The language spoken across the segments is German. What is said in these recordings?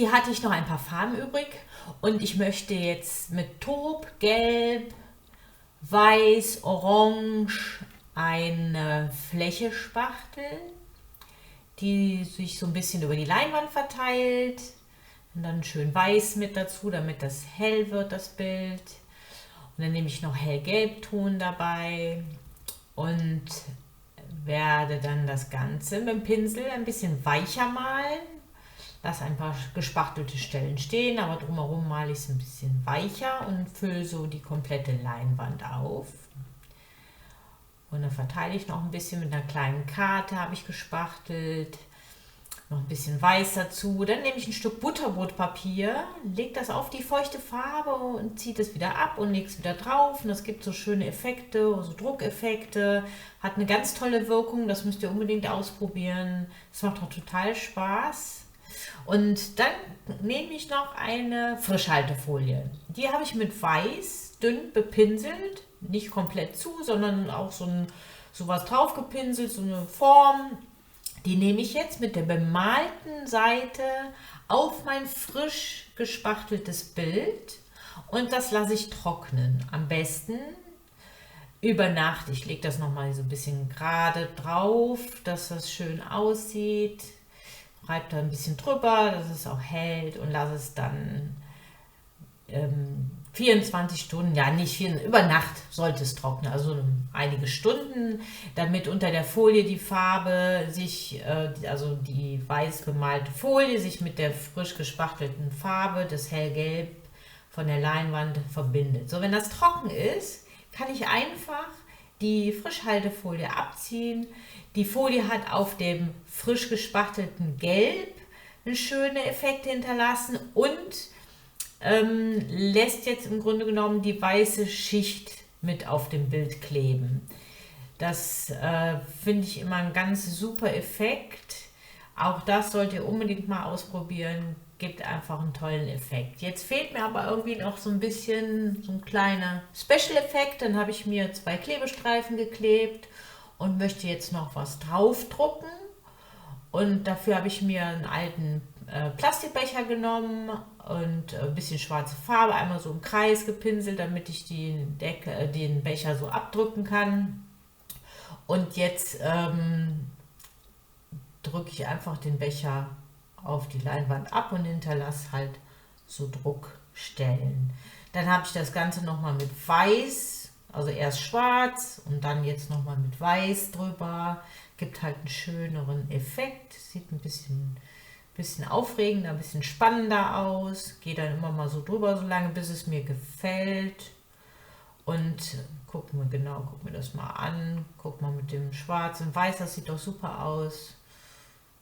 Hier hatte ich noch ein paar Farben übrig und ich möchte jetzt mit Taub, Gelb, Weiß, Orange eine Fläche spachteln, die sich so ein bisschen über die Leinwand verteilt. Und dann schön weiß mit dazu, damit das hell wird, das Bild. Und dann nehme ich noch hellgelbton dabei und werde dann das Ganze mit dem Pinsel ein bisschen weicher malen. Lasse ein paar gespachtelte Stellen stehen, aber drumherum male ich es ein bisschen weicher und fülle so die komplette Leinwand auf. Und dann verteile ich noch ein bisschen mit einer kleinen Karte, habe ich gespachtelt. Noch ein bisschen Weiß dazu. Dann nehme ich ein Stück Butterbrotpapier, lege das auf die feuchte Farbe und ziehe das wieder ab und lege es wieder drauf. Und das gibt so schöne Effekte, so Druckeffekte. Hat eine ganz tolle Wirkung, das müsst ihr unbedingt ausprobieren. Es macht auch total Spaß. Und dann nehme ich noch eine Frischhaltefolie. Die habe ich mit Weiß dünn bepinselt, nicht komplett zu, sondern auch so was drauf gepinselt, so eine Form. Die nehme ich jetzt mit der bemalten Seite auf mein frisch gespachteltes Bild und das lasse ich trocknen. Am besten über Nacht. Ich lege das nochmal so ein bisschen gerade drauf, dass das schön aussieht. Reibe da ein bisschen drüber, dass es auch hält und lasse es dann 24 Stunden, ja nicht viel, über Nacht sollte es trocknen, also einige Stunden, damit unter der Folie die Farbe sich, also die weiß bemalte Folie sich mit der frisch gespachtelten Farbe, das hellgelb von der Leinwand verbindet. So, wenn das trocken ist, kann ich einfach die Frischhaltefolie abziehen. Die Folie hat auf dem frisch gespachtelten Gelb eine schöne Effekte hinterlassen und lässt jetzt im Grunde genommen die weiße Schicht mit auf dem Bild kleben. Das finde ich immer ein ganz super Effekt. Auch das sollt ihr unbedingt mal ausprobieren. Gibt einfach einen tollen Effekt. Jetzt fehlt mir aber irgendwie noch so ein bisschen so ein kleiner Special-Effekt. Dann habe ich mir 2 Klebestreifen geklebt und möchte jetzt noch was draufdrucken. Und dafür habe ich mir einen alten Plastikbecher genommen und ein bisschen schwarze Farbe, einmal so im Kreis gepinselt, damit ich den Becher so abdrücken kann. Und jetzt drücke ich einfach den Becher auf die Leinwand ab und hinterlasse halt so Druckstellen. Dann habe ich das Ganze nochmal mit Weiß, also erst schwarz und dann jetzt nochmal mit Weiß drüber. Gibt halt einen schöneren Effekt, sieht ein bisschen aufregender, ein bisschen spannender aus. Gehe dann immer mal so drüber, so lange, bis es mir gefällt. Und guck mir das mal an. Guck mal mit dem Schwarz und Weiß, das sieht doch super aus.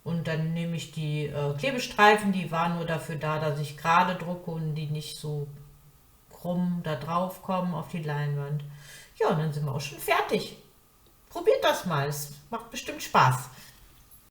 Und dann nehme ich die Klebestreifen, die waren nur dafür da, dass ich gerade drucke und die nicht so krumm da drauf kommen auf die Leinwand. Ja, und dann sind wir auch schon fertig. Probiert das mal, es macht bestimmt Spaß.